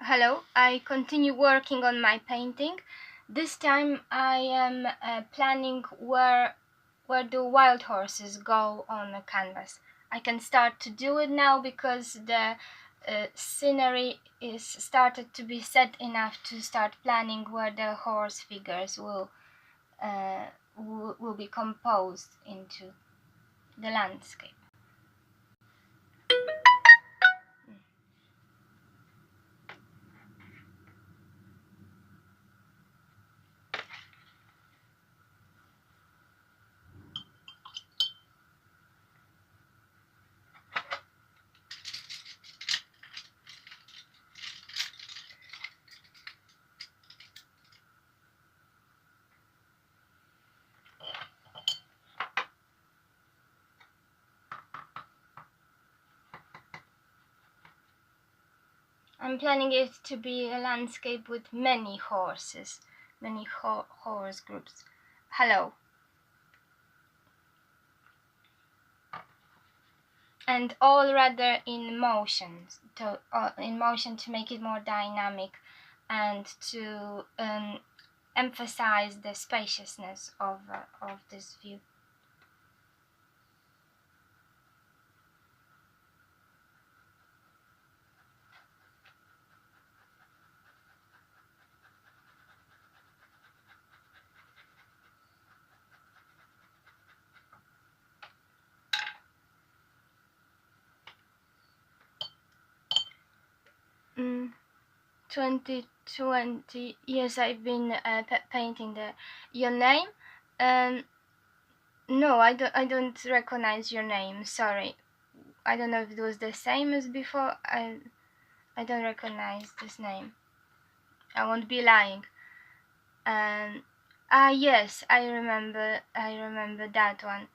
Hello, I continue working on my painting. This time I am planning where the wild horses go on the canvas. I can start to do it now because the scenery is started to be set enough to start planning where the horse figures will be composed into the landscape. I'm planning it to be a landscape with many horses, many horse groups. Hello. And all rather in motion, to make it more dynamic and to emphasize the spaciousness of this view. Mm. 2020. Yes, I've been painting your name. No, I don't recognize your name. Sorry, I don't know if it was the same as before. I don't recognize this name. I won't be lying. Yes, I remember. I remember that one.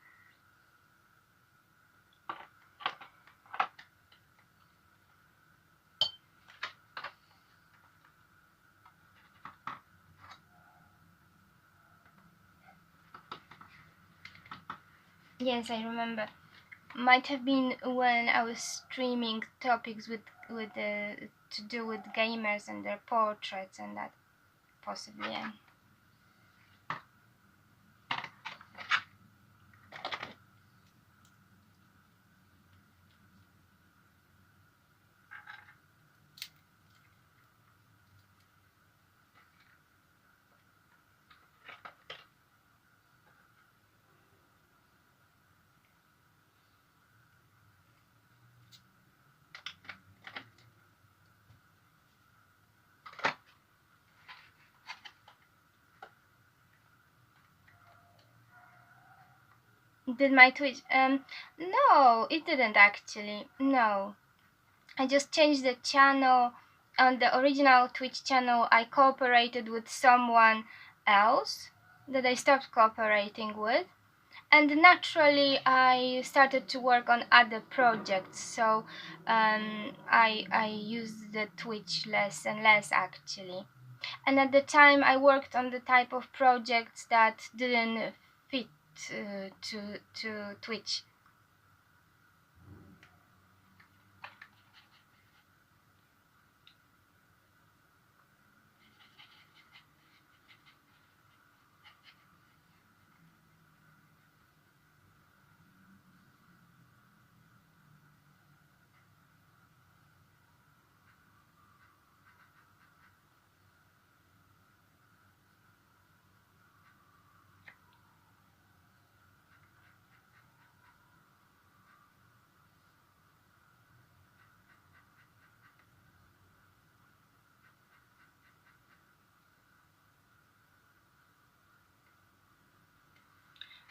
Yes, I remember. Might have been when I was streaming topics with to do with gamers and their portraits and that, possibly. Yeah. Did my Twitch? No, it didn't actually. No, I just changed the channel. On the original Twitch channel, I cooperated with someone else that I stopped cooperating with, and naturally I started to work on other projects. So I used the Twitch less and less actually. And at the time, I worked on the type of projects that didn't fit to Twitch.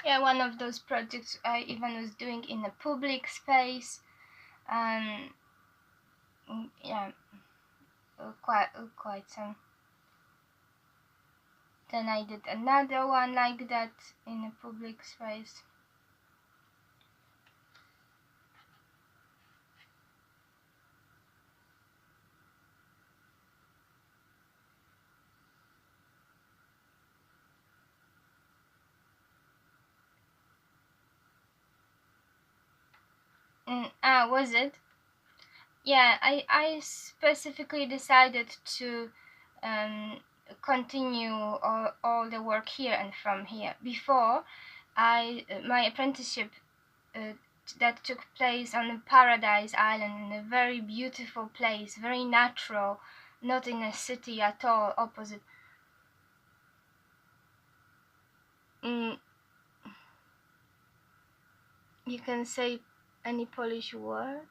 Yeah, one of those projects I even was doing in a public space. Um, yeah, quite some. Then I did another one like that in a public space. Was it? yeah, I specifically decided to um, continue all the work here and from here. Before, my apprenticeship uh, that took place on Paradise Island, in a very beautiful place, very natural, not in a city at all, opposite. Mm, you can say any Polish word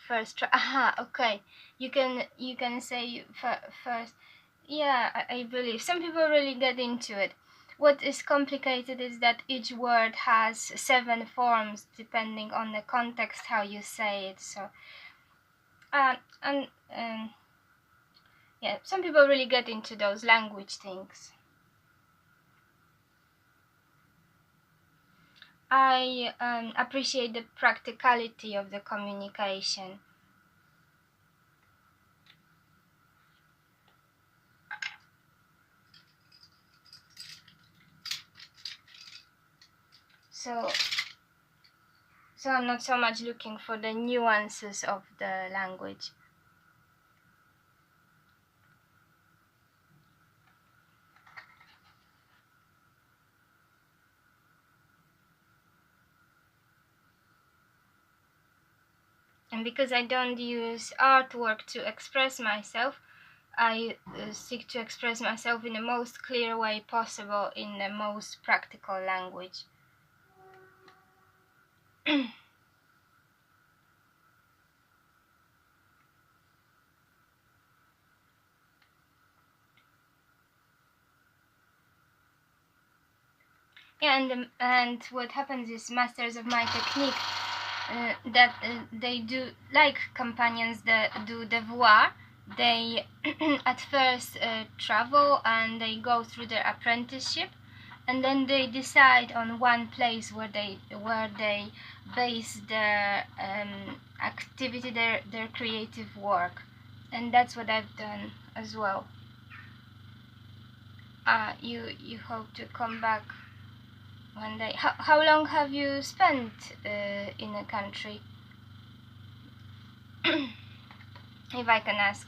first. Aha, okay. You can say first. Yeah, I believe some people really get into it. What is complicated is that each word has 7 forms depending on the context how you say it. So, and yeah, some people really get into those language things. I appreciate the practicality of the communication. So, so I'm not so much looking for the nuances of the language. And because I don't use artwork to express myself, I seek to express myself in the most clear way possible in the most practical language. Yeah, and what happens is masters of my technique that they do like companions that do devoir. They at first travel and they go through their apprenticeship, and then they decide on one place where they base their activity, their creative work, and that's what I've done as well. You hope to come back one day. How long have you spent in a country, if I can ask?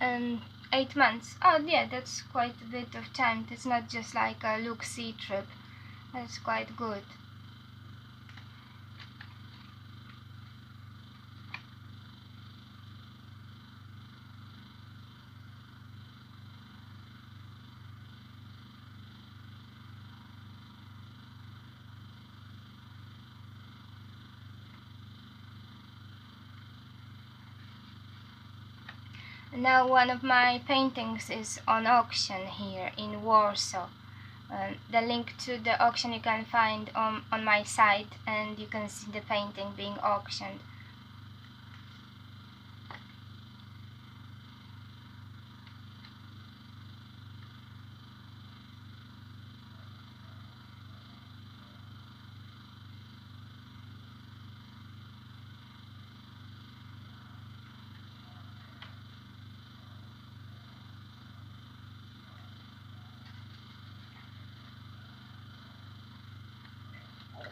Uh, 8 months. Oh, yeah, that's quite a bit of time. It's not just like a look-see trip. That's quite good. Now one of my paintings is on auction here in Warsaw. The link to the auction you can find on my site, and you can see the painting being auctioned.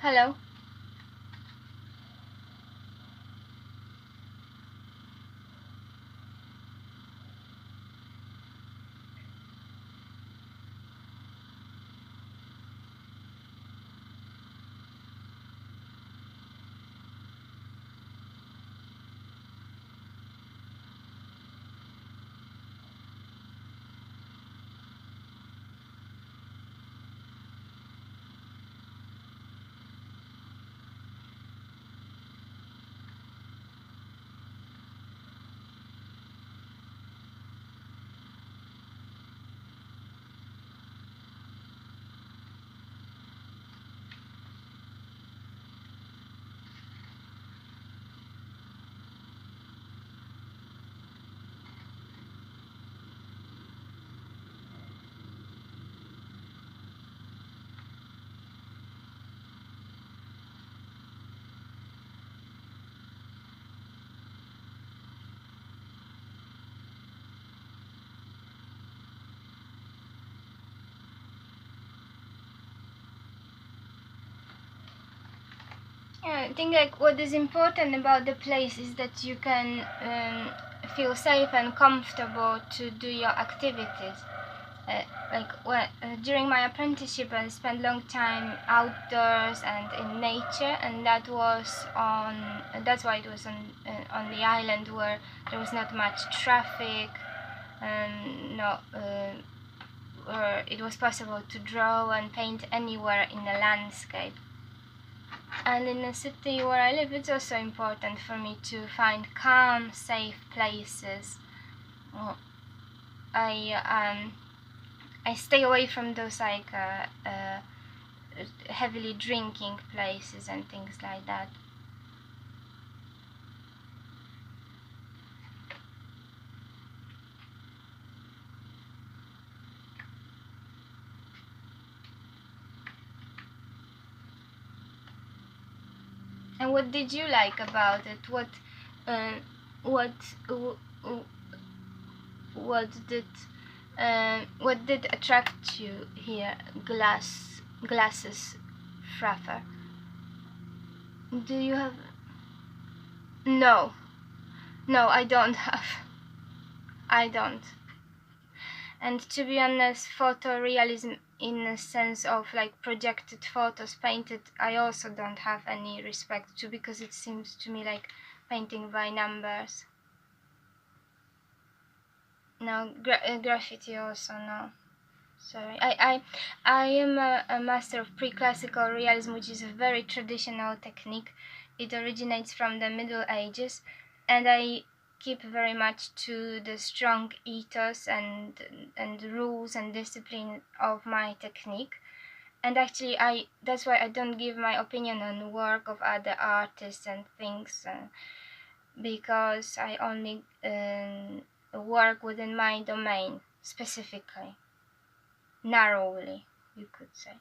Hello? Yeah, I think like what is important about the place is that you can feel safe and comfortable to do your activities. Like during my apprenticeship, I spent long time outdoors and in nature, and that's why it was on the island where there was not much traffic, and no. Where it was possible to draw and paint anywhere in the landscape. And in the city where I live, it's also important for me to find calm, safe places. Well, I stay away from those like heavily drinking places and things like that. And what did you like about it? Uh, what, w- w- what did attract you here? Glasses, Fraffer. Do you have? No, no, I don't have. I don't. And to be honest, photorealism in a sense of like projected photos painted, I also don't have any respect to, because it seems to me like painting by numbers. No, graffiti also no. Sorry, I am a master of pre-classical realism, which is a very traditional technique. It originates from the Middle Ages, and I keep very much to the strong ethos and rules and discipline of my technique. And actually, that's why I don't give my opinion on work of other artists and things, because I only work within my domain specifically, narrowly, you could say.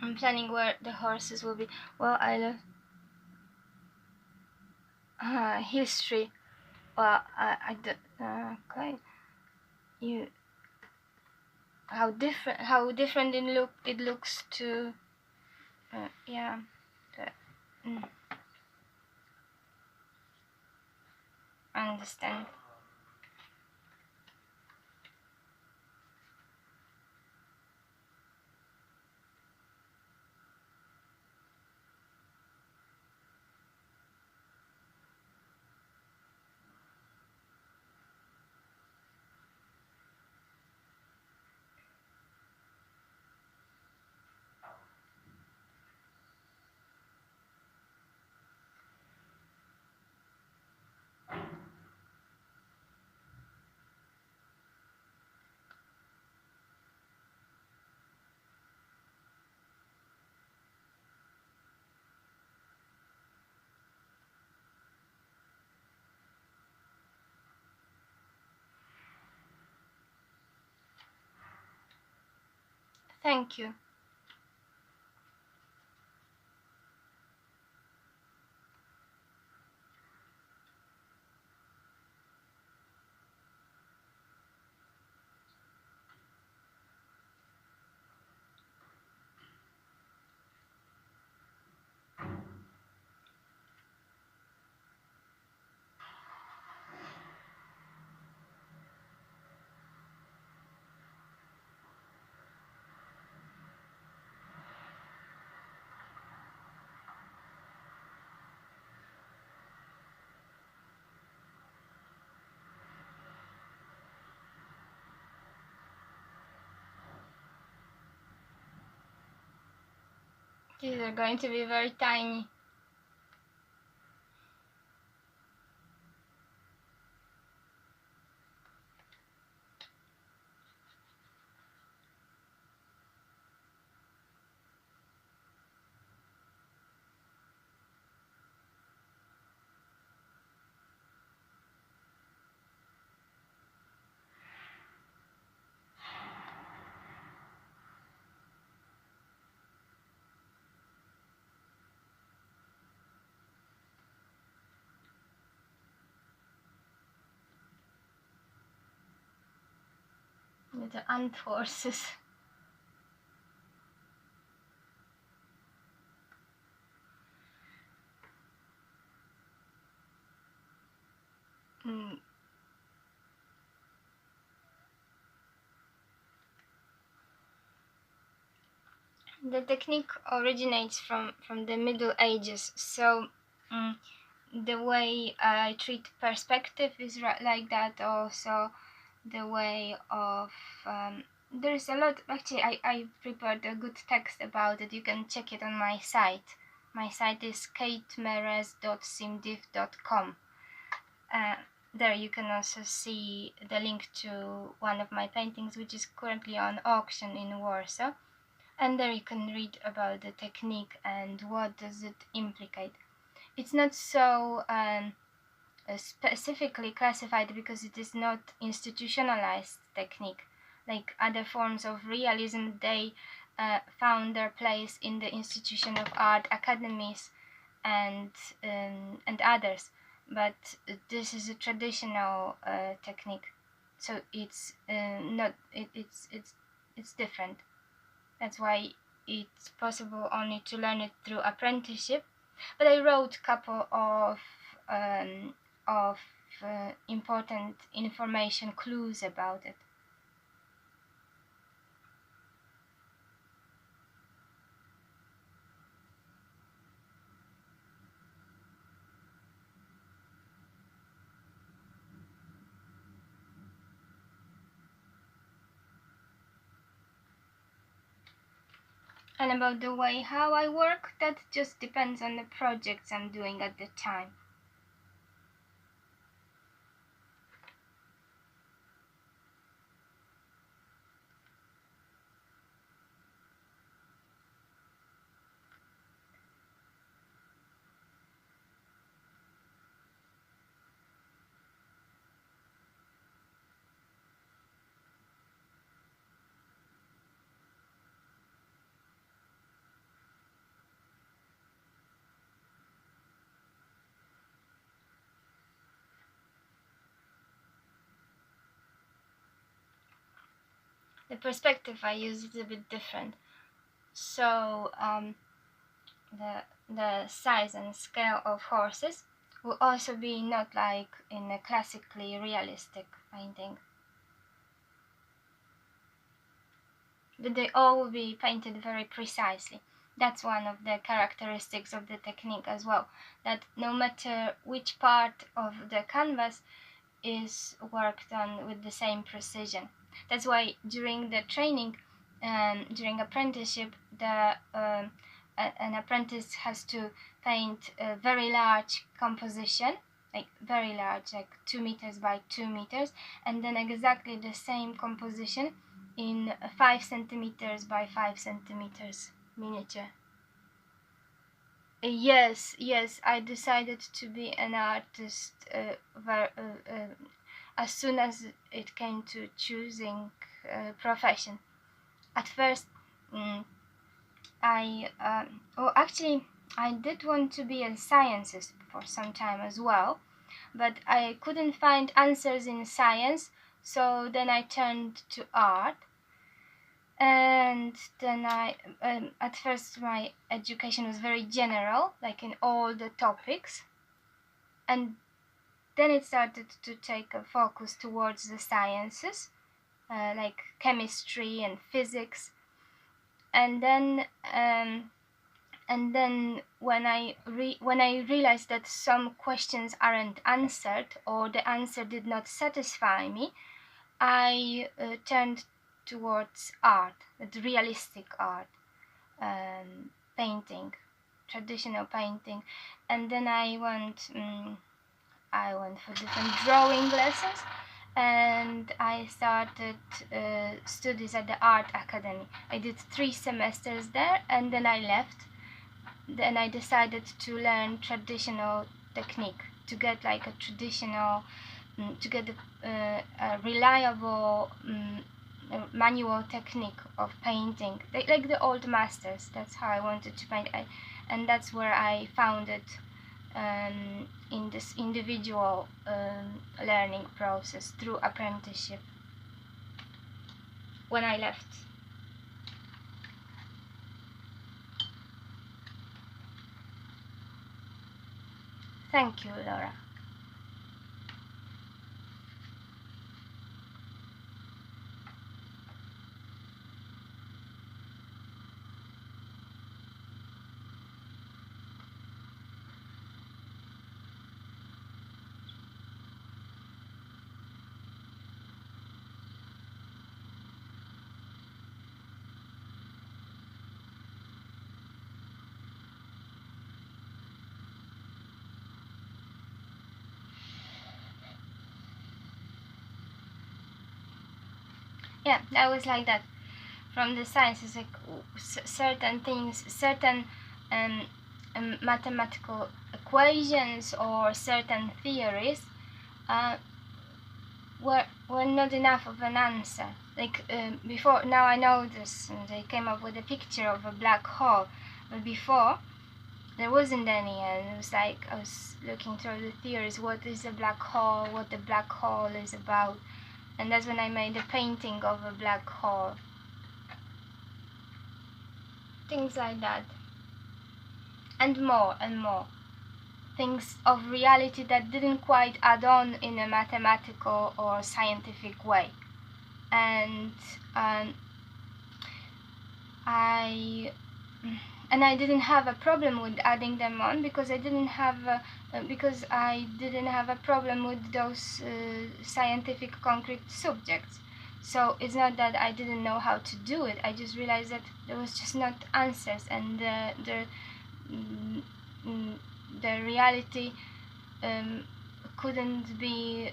I'm planning where the horses will be. Well, I love history. Well, I don't. Okay, you how different it looks to. Yeah. The, mm, I understand. Thank you. These are going to be very tiny. The ant horses. Mm. The technique originates from the Middle Ages, so the way I treat perspective is like that. Also, the way of there's a lot. Actually, I prepared a good text about it. You can check it on my site. My site is katemeres.simdiff.com. There you can also see the link to one of my paintings, which is currently on auction in Warsaw. And there you can read about the technique and what does it implicate. It's not so specifically classified because it is not institutionalized technique. Like other forms of realism, they found their place in the institution of art academies and others. But this is a traditional technique, so it's not. It's different. That's why it's possible only to learn it through apprenticeship. But I wrote a couple um, of important information clues about it. And about the way how I work, that just depends on the projects I'm doing at the time. The perspective I use is a bit different. So the size and scale of horses will also be not like in a classically realistic painting, but they all will be painted very precisely. That's one of the characteristics of the technique as well, that no matter which part of the canvas is worked on with the same precision. That's why during the training, during apprenticeship, an apprentice has to paint a very large composition, like very large, like 2 meters by 2 meters, and then exactly the same composition in 5 centimeters by 5 centimeters miniature. Yes, I decided to be an artist as soon as it came to choosing profession. At first, mm, actually, I did want to be a scientist for some time as well, but I couldn't find answers in science, so then I turned to art. And then at first my education was very general, like in all the topics, and then it started to take a focus towards the sciences, like chemistry and physics. And then when I realized that some questions aren't answered or the answer did not satisfy me, I turned towards art, the realistic art. painting, traditional painting, and then I went for different drawing lessons, and I started studies at the art academy. I did 3 semesters there, and then I left. Then I decided to learn traditional technique, to get like a traditional, to get a reliable manual technique of painting, like the old masters. That's how I wanted to paint, and that's where I found it in this individual learning process through apprenticeship when I left. Thank you, Laura. Yeah, that was like that. From the sciences, like certain things, certain mathematical equations or certain theories uh, were not enough of an answer. Like before, now I know this, and they came up with a picture of a black hole, but before there wasn't any, and it was like I was looking through the theories. What is a black hole? What the black hole is about? And that's when I made a painting of a black hole. Things like that. And more and more. Things of reality that didn't quite add on in a mathematical or scientific way. And I didn't have a problem with adding them on because I didn't have a problem with those scientific concrete subjects. So it's not that I didn't know how to do it. I just realized that there was just not answers, and the reality couldn't be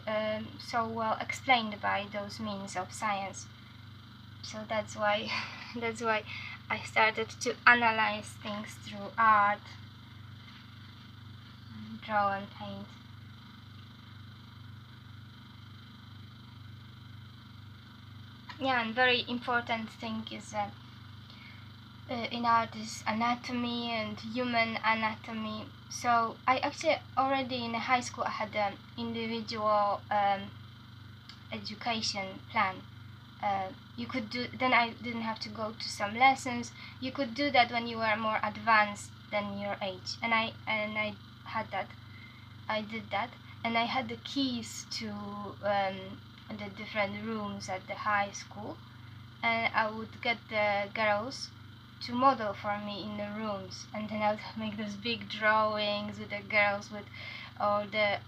so well explained by those means of science. So that's why I started to analyze things through art, draw and paint. Yeah, and very important thing is in art is anatomy and human anatomy. So I actually already in high school I had an individual education plan. You could do, then I didn't have to go to some lessons. You could do that when you were more advanced than your age, and I had that. I did that, and I had the keys to the different rooms at the high school, and I would get the girls to model for me in the rooms, and then I would make those big drawings with the girls with all the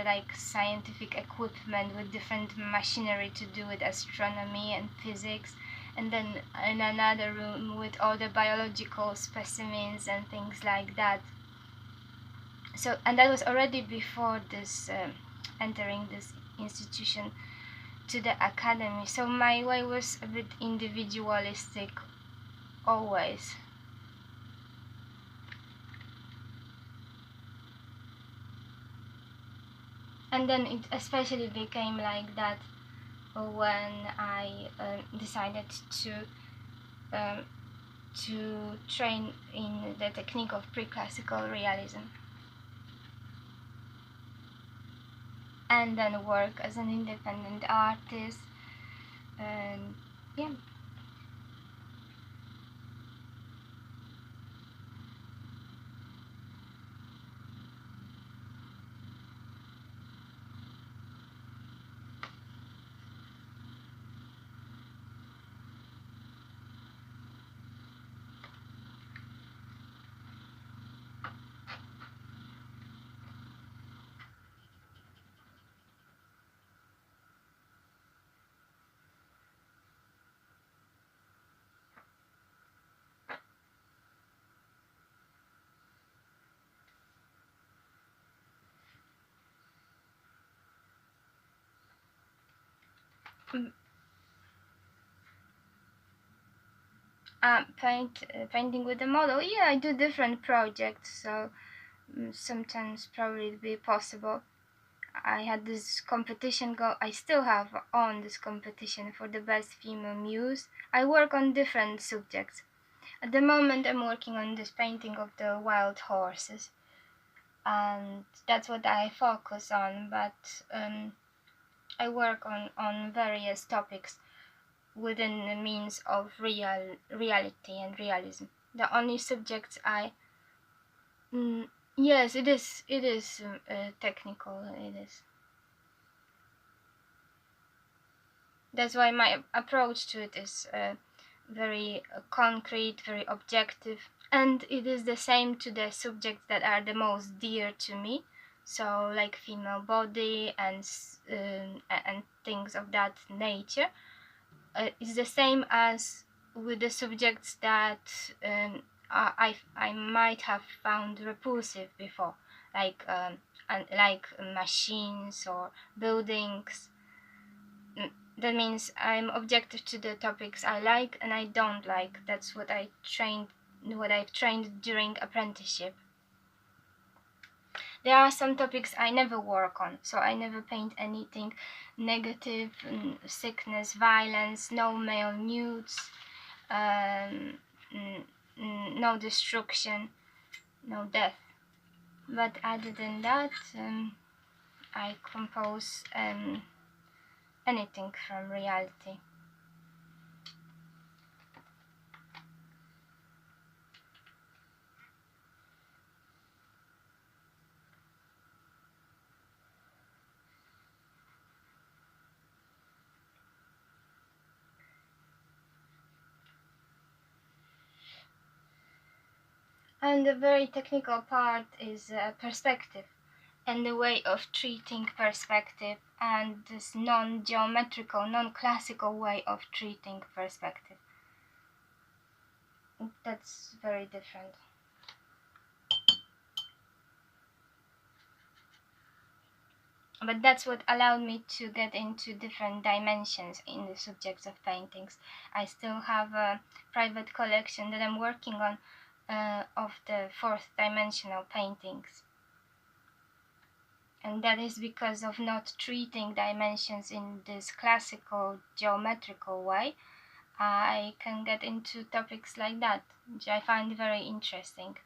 like scientific equipment with different machinery to do with astronomy and physics, and then in another room with all the biological specimens and things like that. So, and that was already before this entering this institution to the academy. So my way was a bit individualistic always. And then it especially became like that when I decided to train in the technique of pre-classical realism, and then work as an independent artist, and yeah. Mm, painting with the model. Yeah, I do different projects, so sometimes probably it'll be possible. I had this competition I still have on this competition for the best female muse. I work on different subjects. At the moment I'm working on this painting of the wild horses, and that's what I focus on, but I work on various topics within the means of reality and realism. The only subjects yes, it is technical, it is. That's why my approach to it is very concrete, very objective, and it is the same to the subjects that are the most dear to me. So, like female body and things of that nature. It's the same as with the subjects that I might have found repulsive before, like like machines or buildings. That means I'm objective to the topics I like and I don't like. That's what I've trained during apprenticeship. There are some topics I never work on, so I never paint anything negative, sickness, violence, no male nudes, um, no destruction, no death. But other than that, I compose anything from reality. And the very technical part is perspective and the way of treating perspective, and this non-geometrical, non-classical way of treating perspective. That's very different. But that's what allowed me to get into different dimensions in the subjects of paintings. I still have a private collection that I'm working on of the fourth dimensional paintings. And that is because of not treating dimensions in this classical geometrical way. I can get into topics like that, which I find very interesting.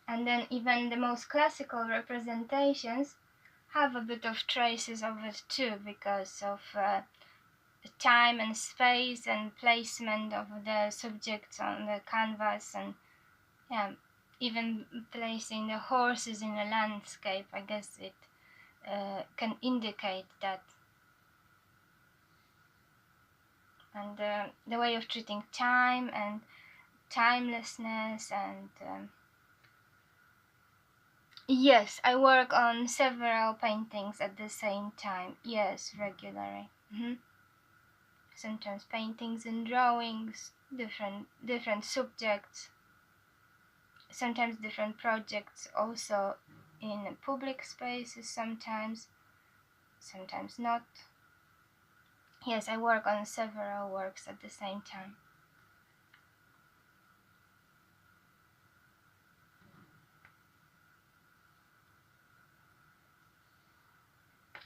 And then even the most classical representations have a bit of traces of it too, because of the time and space and placement of the subjects on the canvas, and yeah, even placing the horses in the landscape. I guess it can indicate that. And the way of treating time and timelessness and yes, I work on several paintings at the same time. Yes, regularly. Sometimes paintings and drawings, different subjects, sometimes different projects, also in public spaces, sometimes not. Yes, I work on several works at the same time.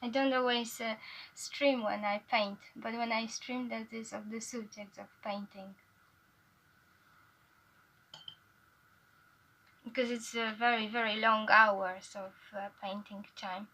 I don't always stream when I paint, but when I stream, that is of the subjects of painting. Because it's a very, very long hours of painting time.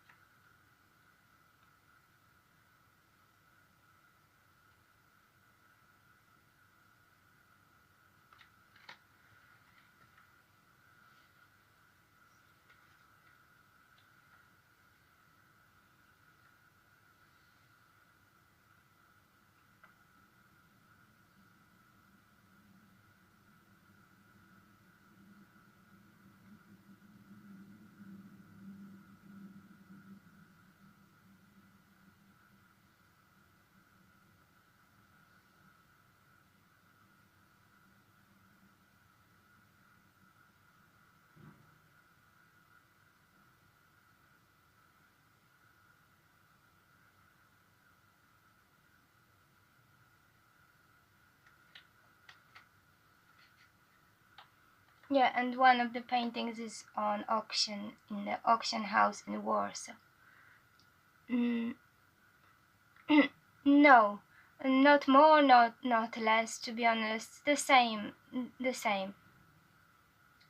Yeah, and one of the paintings is on auction in the auction house in Warsaw. Mm, no, not more, not less. To be honest, the same, the same.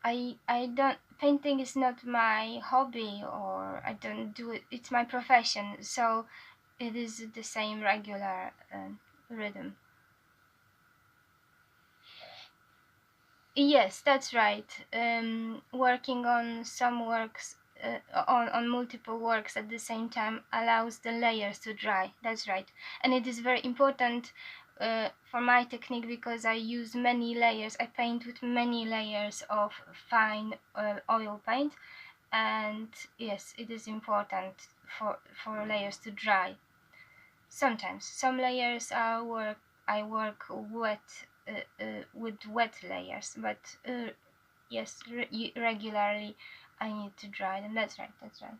I don't. Painting is not my hobby, or I don't do it. It's my profession, so it is the same regular rhythm. Yes, that's right. Working on some works, on multiple works at the same time allows the layers to dry. That's right, and it is very important for my technique because I use many layers. I paint with many layers of fine oil paint, and yes, it is important for layers to dry. Sometimes some layers I work wet with wet layers, but yes, regularly I need to dry them. That's right. That's right.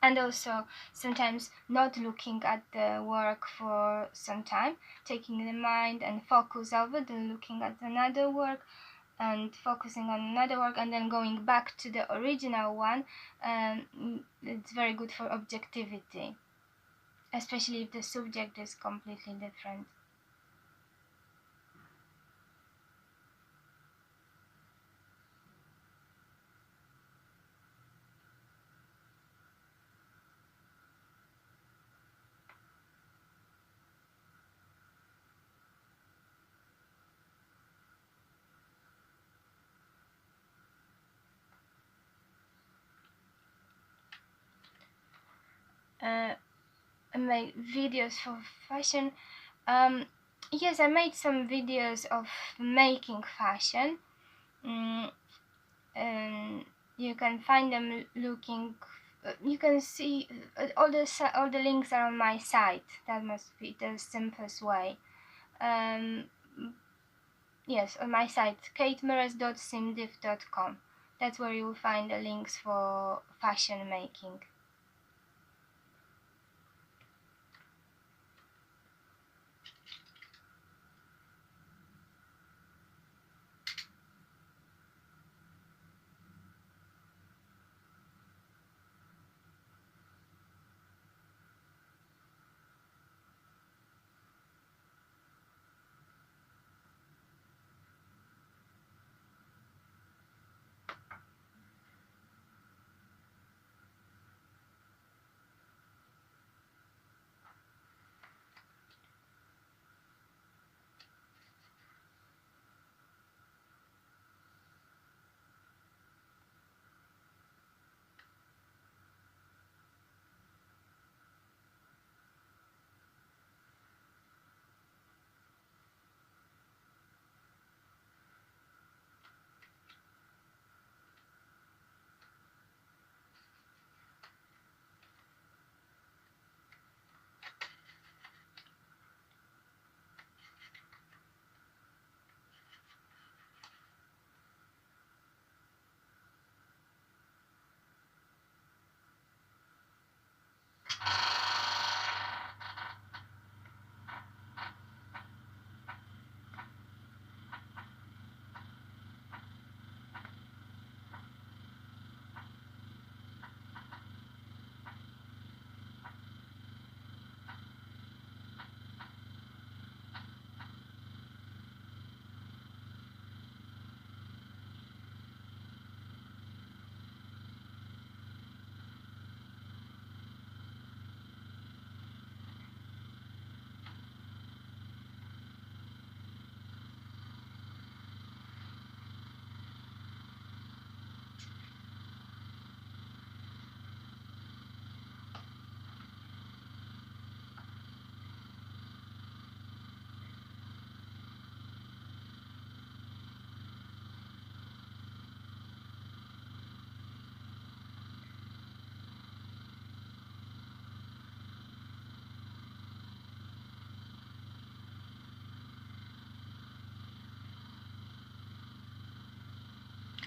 And also sometimes not looking at the work for some time, taking the mind and focus over then looking at another work and focusing on another work and then going back to the original one. It's very good for objectivity, especially if the subject is completely different. uh, I make videos for fashion. um, yes, I made some videos of making fashion. mm, and you can find them looking, you can see all the links are on my site. That must be the simplest way. um, yes, on my site katemeres.simdiff.com. That's where you will find the links for fashion making.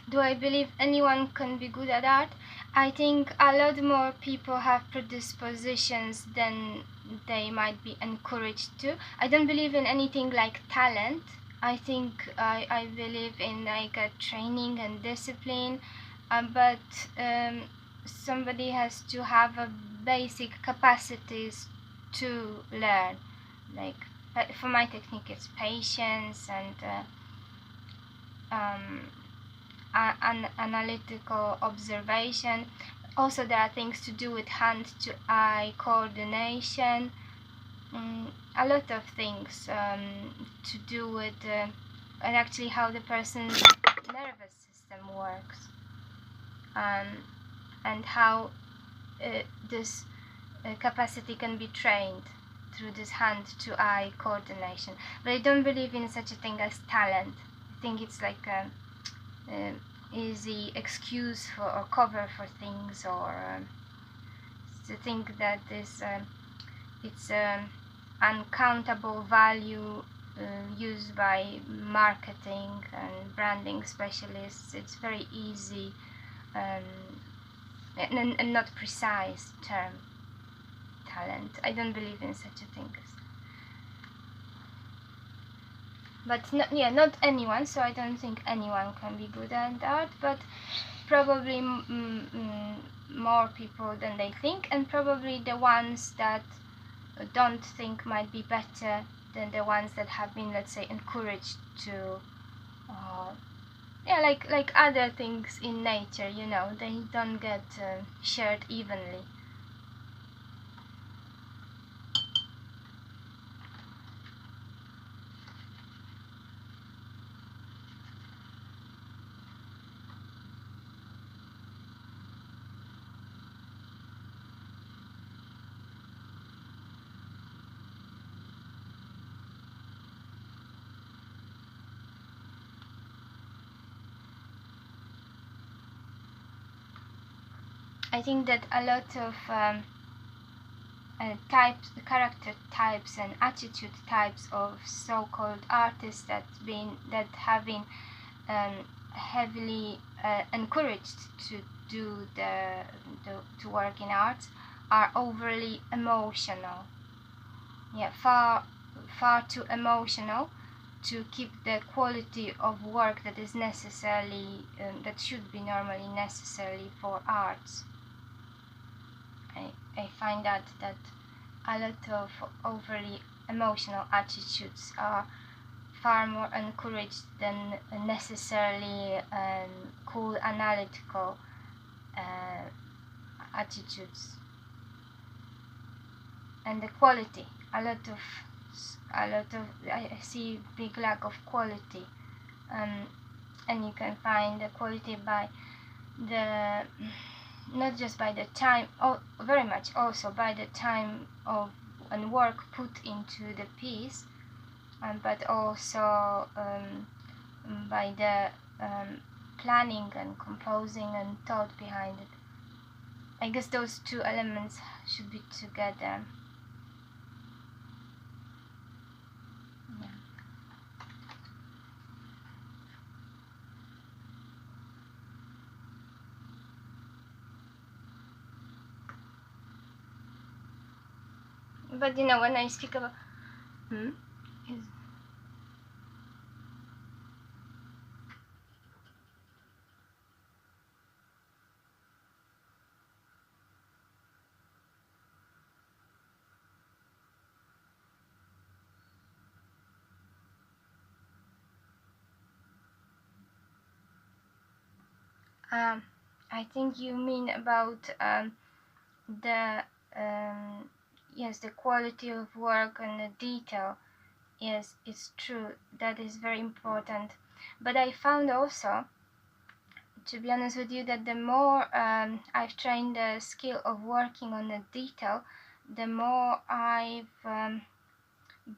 Do I believe anyone can be good at art? I think a lot more people have predispositions than they might be encouraged to. I don't believe in anything like talent. I think I believe in like a training and discipline, but somebody has to have a basic capacities to learn. Like for my technique, it's patience and an analytical observation. Also, there are things to do with hand-to-eye coordination. A lot of things to do with and actually how the person's nervous system works, and how this capacity can be trained through this hand-to-eye coordination. But I don't believe in such a thing as talent. I think it's like a easy excuse for or cover for things, or to think that this it's uncountable value used by marketing and branding specialists. It's very easy and not precise term, talent. I don't believe in such a thing. But not anyone, so I don't think anyone can be good at art, but probably more people than they think, and probably the ones that don't think might be better than the ones that have been, let's say, encouraged to like other things in nature, they don't get shared evenly. I think that a lot of character types and attitude types of so-called artists that have been heavily encouraged to do to work in arts are overly emotional. Yeah, far too emotional to keep the quality of work that is necessarily that should be normally necessary for arts. I find that a lot of overly emotional attitudes are far more encouraged than necessarily cool analytical attitudes. And the quality, a lot of I see big lack of quality, and you can find the quality by the not just by the time, very much also by the time of and work put into the piece, but also by the planning and composing and thought behind it. I guess those two elements should be together. But when I speak about is I think you mean about the yes, the quality of work and the detail. Yes, it's true, that is very important. But I found also, to be honest with you, that the more I've trained the skill of working on the detail, the more I've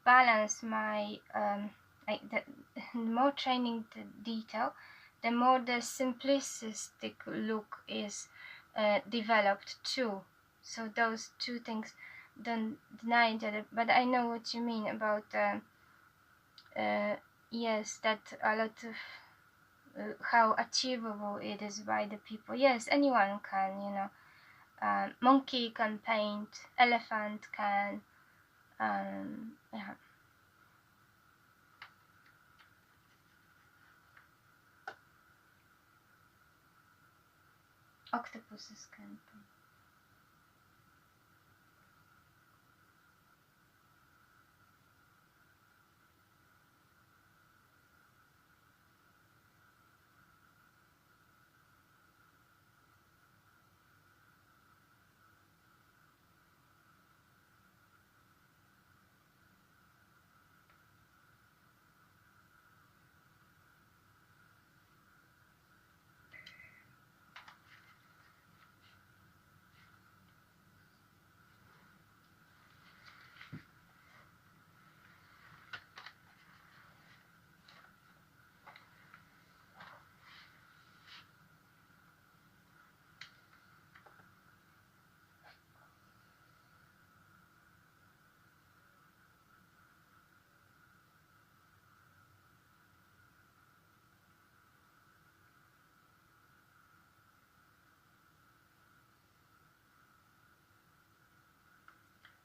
balanced my the more training the detail, the more the simplistic look is developed too. So those two things don't deny each other. But I know what you mean about yes, that a lot of how achievable it is by the people. Yes, anyone can, monkey can paint, elephant can, yeah. Octopuses can paint.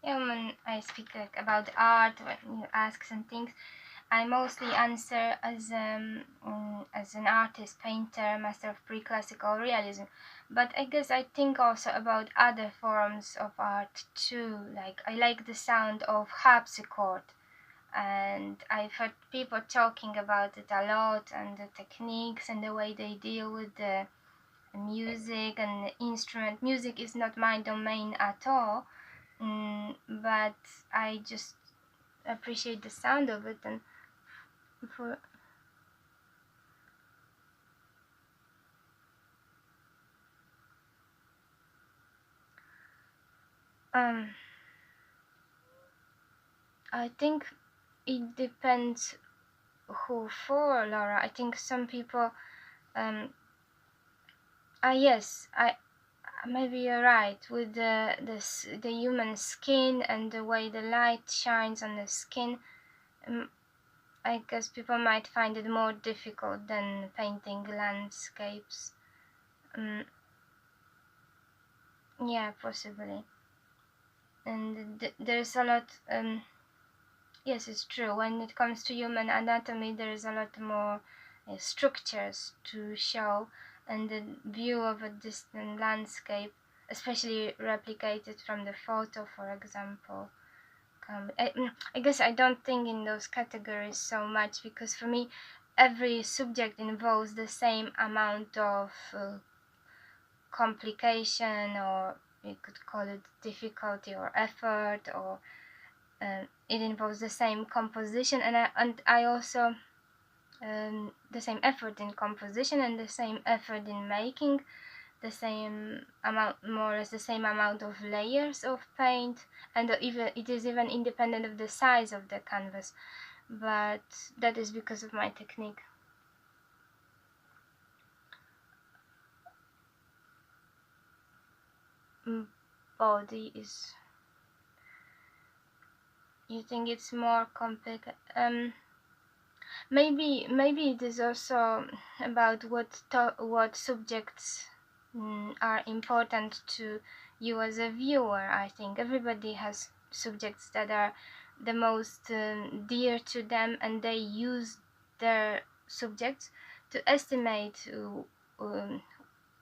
Yeah, when I speak like about art, when you ask some things, I mostly answer as an artist, painter, master of pre-classical realism. But I guess I think also about other forms of art too. Like I like the sound of harpsichord, and I've heard people talking about it a lot, and the techniques and the way they deal with the music and the instrument. Music is not my domain at all, but I just appreciate the sound of it. And for um I think it depends who for, Laura. I think some people um yes, I maybe you're right with the human skin and the way the light shines on the skin. um, I guess people might find it more difficult than painting landscapes. um, yeah, possibly. And there's a lot. Yes, it's true. When it comes to human anatomy, there is a lot more structures to show, and the view of a distant landscape, especially replicated from the photo, for example. I guess I don't think in those categories so much, because for me, every subject involves the same amount of complication, or you could call it difficulty or effort, or it involves the same composition, and I also the same effort in composition and the same effort in making, the same amount, more or less the same amount of layers of paint, and even it is even independent of the size of the canvas, but that is because of my technique. Body is, you think it's more complicated? Maybe it is also about what subjects are important to you as a viewer. I think everybody has subjects that are the most dear to them, and they use their subjects to estimate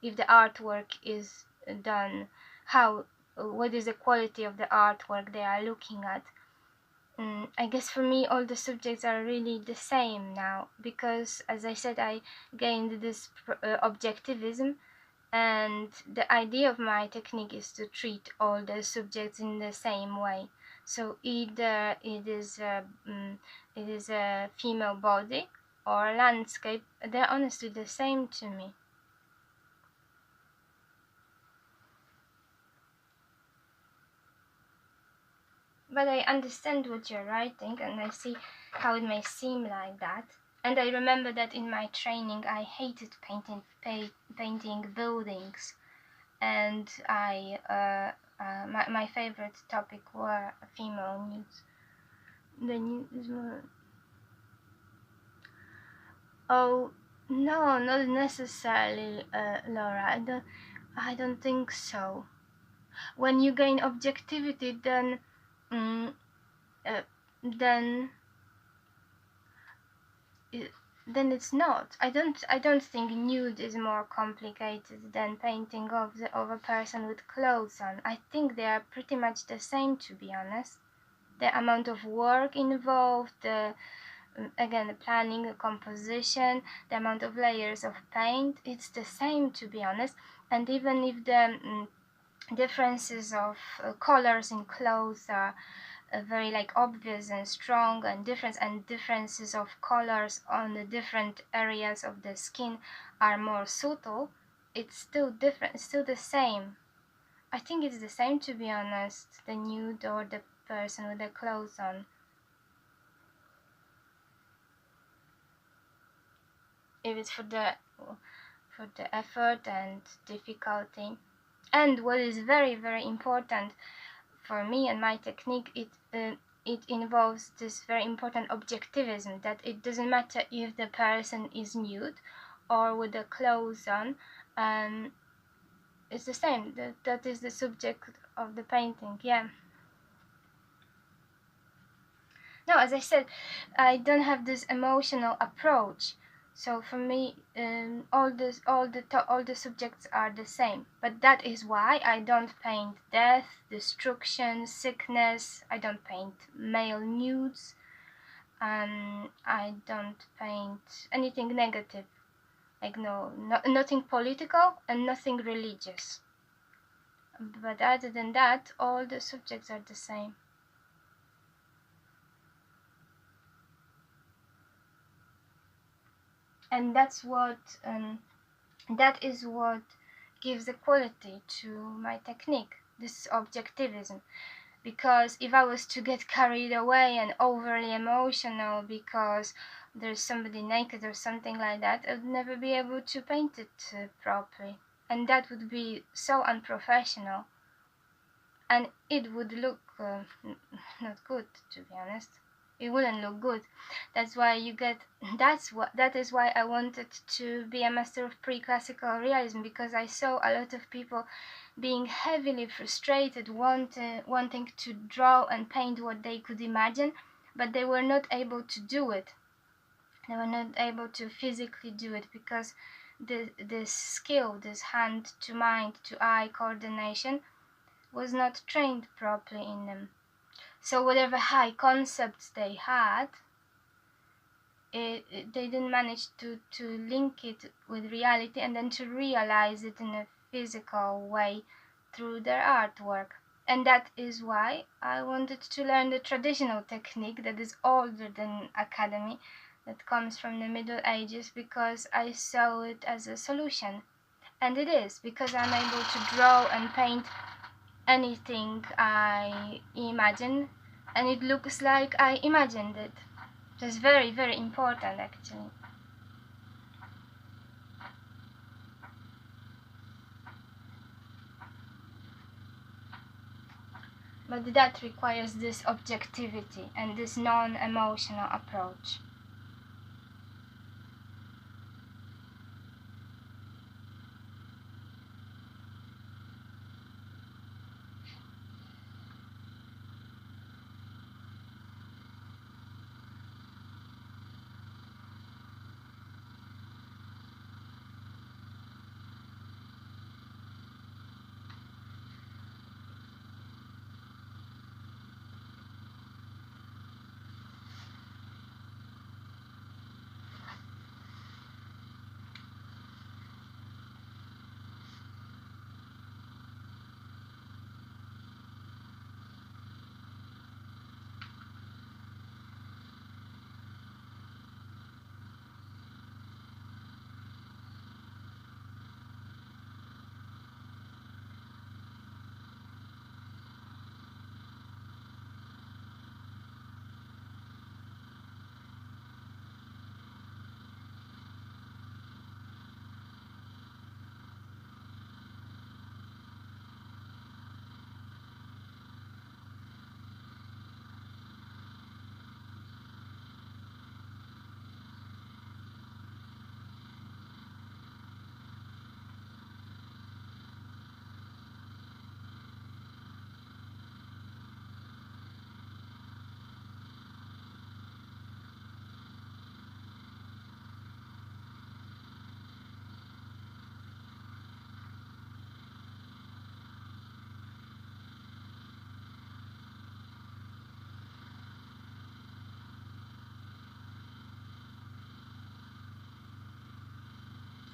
if the artwork is done, how what is the quality of the artwork they are looking at. I guess for me, all the subjects are really the same now, because, as I said, I gained this objectivism, and the idea of my technique is to treat all the subjects in the same way. So either it is a female body or a landscape, they're honestly the same to me. But I understand what you're writing, and I see how it may seem like that. And I remember that in my training, I hated painting buildings, and my favorite topic were female nudes. The nudes were, oh, No, not necessarily, Laura. I don't think so. When you gain objectivity, mm, uh, then i- then it's not. I don't think nude is more complicated than painting of a person with clothes on. I think they are pretty much the same, to be honest. The amount of work involved, again, the planning, the composition, the amount of layers of paint, it's the same, to be honest. And even if the differences of colors in clothes are very like obvious and strong, and differences of colors on the different areas of the skin are more subtle, it's still different, it's still the same. I think it's the same, to be honest, the nude or the person with the clothes on. If it's for the effort and difficulty. And what is very, very important for me and my technique, it involves this very important objectivism, that it doesn't matter if the person is nude or with the clothes on, and it's the same. That is the subject of the painting. Yeah. No, as I said, I don't have this emotional approach. So for me, all the subjects are the same. But that is why I don't paint death, destruction, sickness. I don't paint male nudes. I don't paint anything negative. Like nothing political and nothing religious. But other than that, all the subjects are the same. And that is what gives the quality to my technique, this objectivism. Because if I was to get carried away and overly emotional because there's somebody naked or something like that, I'd never be able to paint it properly, and that would be so unprofessional, and it would look not good, to be honest. It wouldn't look good. That's why you get that is why I wanted to be a master of pre-classical realism, because I saw a lot of people being heavily frustrated, wanting to draw and paint what they could imagine, but they were not able to do it. They were not able to physically do it because this skill, this hand to mind to eye coordination, was not trained properly in them. So whatever high concepts they had, they didn't manage to link it with reality and then to realize it in a physical way through their artwork. And that is why I wanted to learn the traditional technique that is older than academy, that comes from the Middle Ages, because I saw it as a solution. And it is, because I'm able to draw and paint anything I imagine, and it looks like I imagined it. That's very, very important, actually. But that requires this objectivity and this non-emotional approach.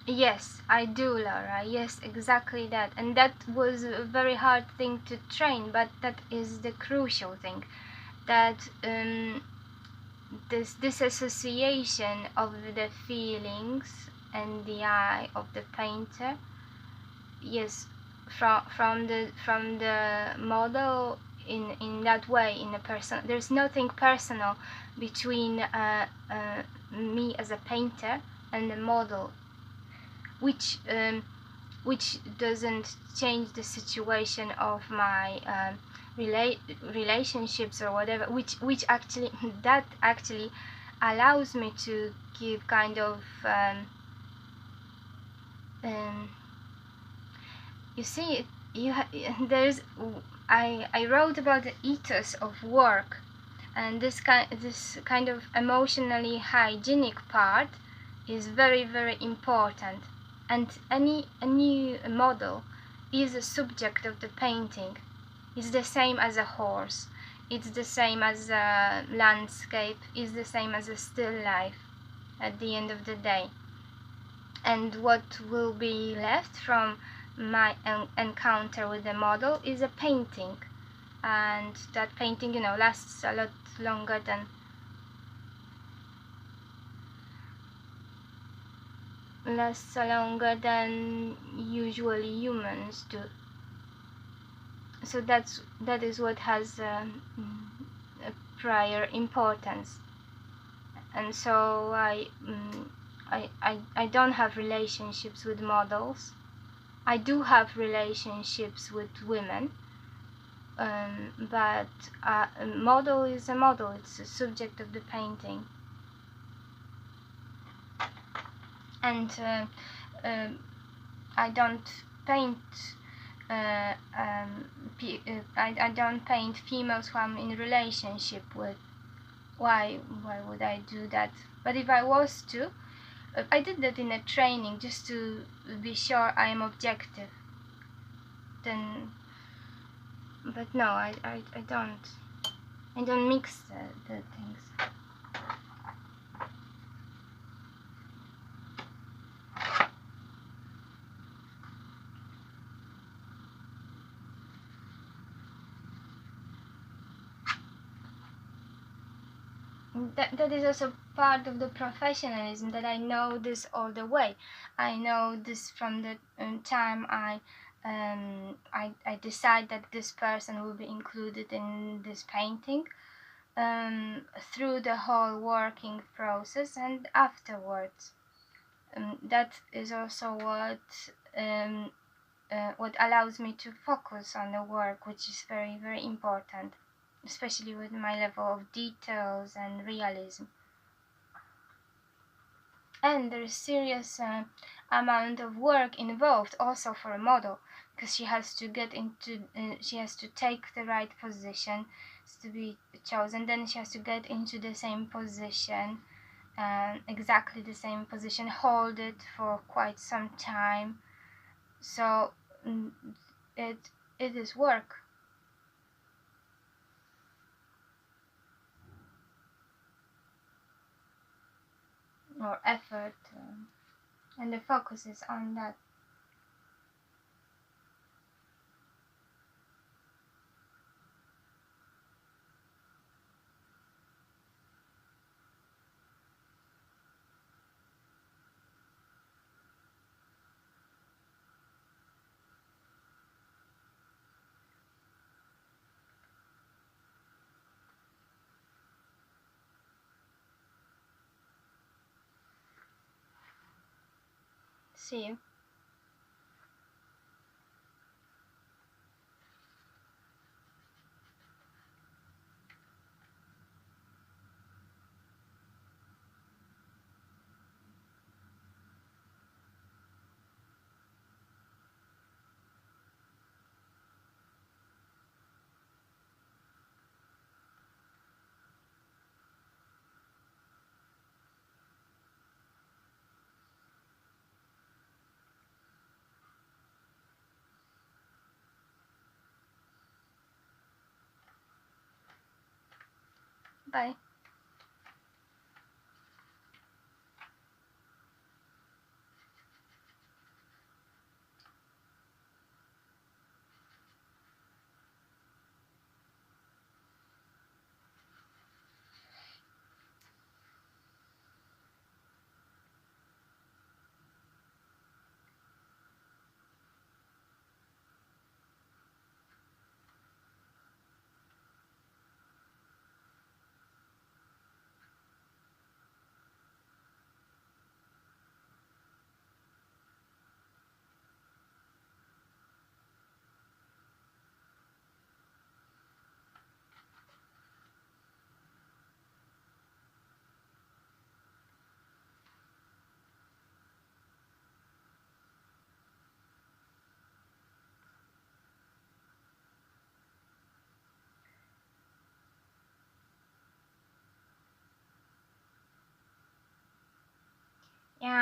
Yes, I do, Laura. Yes, exactly that. And that was a very hard thing to train, but that is the crucial thing. That this association of the feelings and the eye of the painter, yes, from the model, in that way, in a person, there's nothing personal between me as a painter and the model, which doesn't change the situation of my relationships or whatever, which actually that actually allows me to give kind of um, you see, there's I wrote about the ethos of work, and this kind of emotionally hygienic part is very, very important. And a new model is a subject of the painting. It's the same as a horse, it's the same as a landscape, it's the same as a still life at the end of the day. And what will be left from my encounter with the model is a painting, and that painting, lasts a lot longer than usually humans do. So that is what has a prior importance. And so I don't have relationships with models. I do have relationships with women, but a model is a model. It's a subject of the painting. And I don't paint. I don't paint females who I'm in relationship with. Why would I do that? But if I was to, I did that in a training just to be sure I am objective. Then, but no, I don't. I don't mix the things. That is also part of the professionalism, that I know this all the way. I know this from the time I decide that this person will be included in this painting, through the whole working process and afterwards. That is also what allows me to focus on the work, which is very, very important, especially with my level of details and realism. And there is serious amount of work involved also for a model, because she has to get into she has to take the right position to be chosen, then she has to get into the same position, exactly the same position, hold it for quite some time. So it is work. Or effort, and the focus is on that. See you. Bye.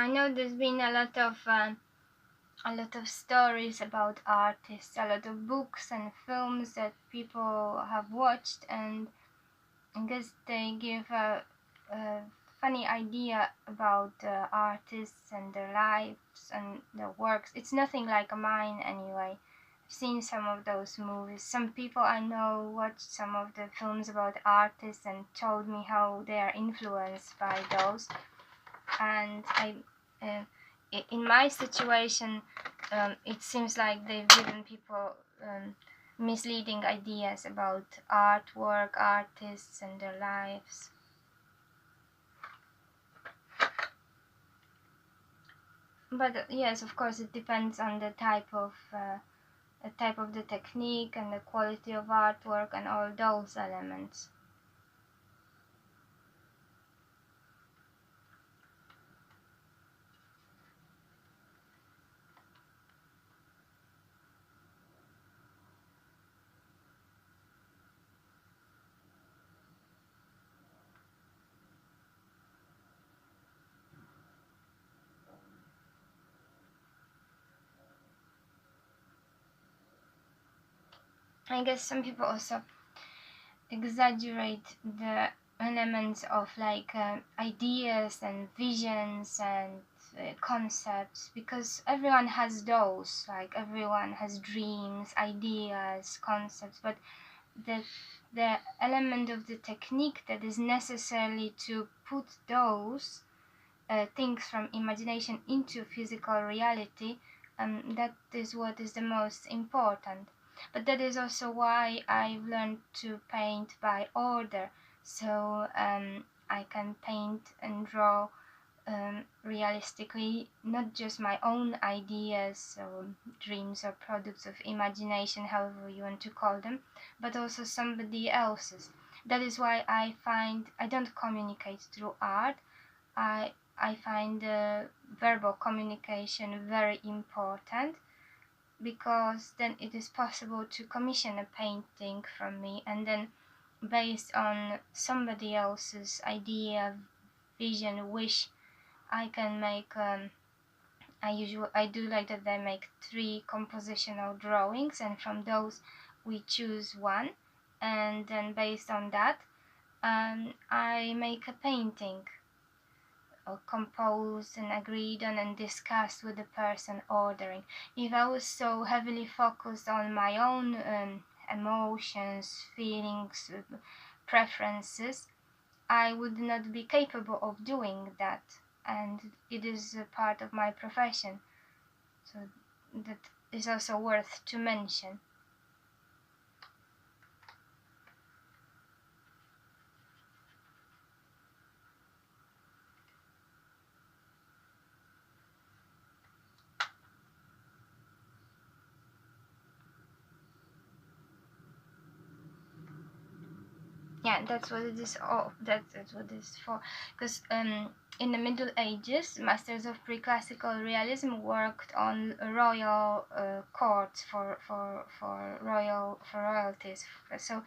I know there's been a lot of stories about artists, a lot of books and films that people have watched, and I guess they give a funny idea about artists and their lives and their works. It's nothing like mine anyway. I've seen some of those movies. Some people I know watched some of the films about artists and told me how they are influenced by those. And uh, in my situation, it seems like they've given people misleading ideas about artwork, artists, and their lives. But yes, of course, it depends on the type of the technique and the quality of artwork and all those elements. I guess some people also exaggerate the elements of like ideas and visions and concepts, because everyone has those, like everyone has dreams, ideas, concepts, but the element of the technique that is necessarily to put those things from imagination into physical reality, that is what is the most important. But that is also why I've learned to paint by order, so I can paint and draw realistically, not just my own ideas or dreams or products of imagination, however you want to call them, but also somebody else's. That is why I find I don't communicate through art. I find verbal communication very important, because then it is possible to commission a painting from me, and then based on somebody else's idea, vision, wish, I can make I do like that I make 3 compositional drawings, and from those we choose one, and then based on that I make a painting, or composed and agreed on and discussed with the person ordering. If I was so heavily focused on my own emotions, feelings, preferences, I would not be capable of doing that, and it is a part of my profession, so that is also worth to mention. Yeah, that's what it is. Oh, that's what it is for. Because in the Middle Ages, masters of pre-classical realism worked on royal courts for royalties. So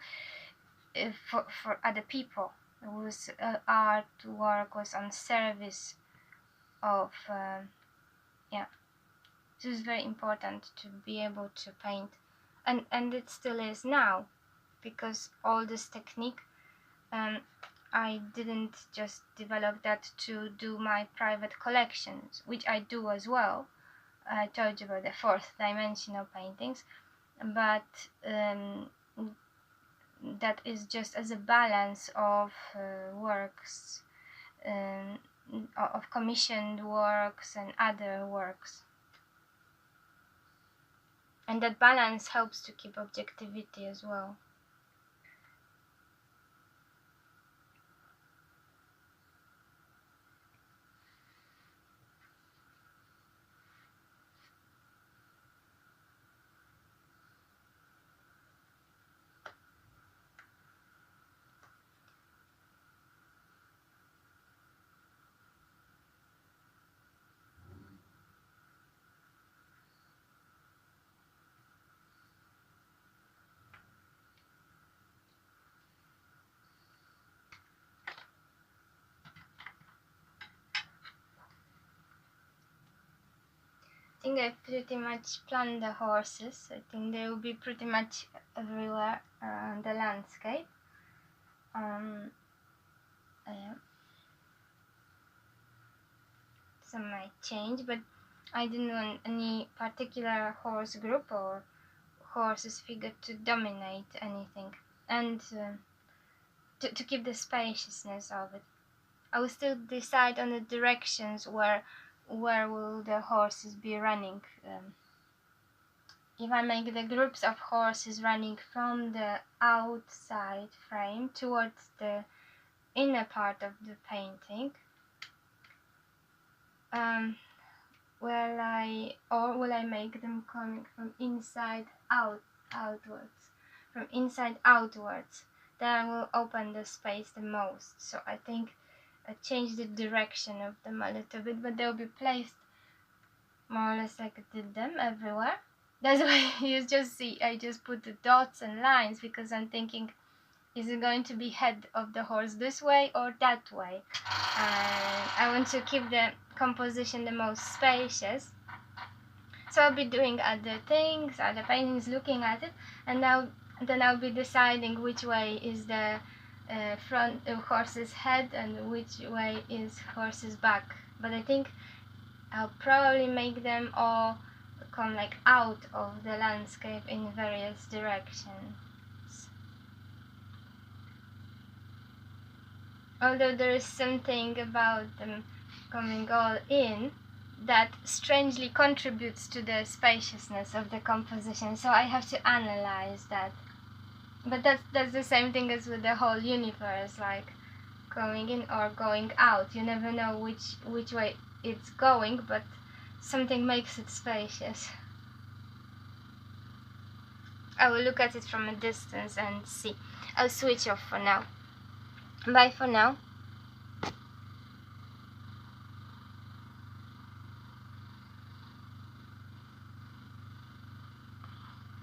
for other people, it was artwork was on service of yeah. So it's very important to be able to paint, and it still is now, because all this technique. I didn't just develop that to do my private collections, which I do as well. I told you about the 4th dimensional paintings, but that is just as a balance of works, um, of commissioned works and other works. And that balance helps to keep objectivity as well. think I pretty much planned the horses. I think they will be pretty much everywhere around the landscape. Yeah. Some might change, but I didn't want any particular horse group or horses figure to dominate anything, and to keep the spaciousness of it. I will still decide on the directions where will the horses be running. If I make the groups of horses running from the outside frame towards the inner part of the painting, will I make them coming from inside outwards? From inside outwards, then I will open the space the most. So I think I change the direction of them a little bit, but they'll be placed more or less like I did them everywhere. That's why you just see I just put the dots and lines, because I'm thinking, is it going to be head of the horse this way or that way? And I want to keep the composition the most spacious. So I'll be doing other things, other paintings, looking at it, and then I'll be deciding which way is the front horse's head and which way is horse's back. But I think I'll probably make them all come like out of the landscape in various directions. Although there is something about them coming all in that strangely contributes to the spaciousness of the composition, so I have to analyze that. But that's the same thing as with the whole universe, like going in or going out. You never know which way it's going, but something makes it spacious. I will look at it from a distance and see. I'll switch off for now. Bye for now.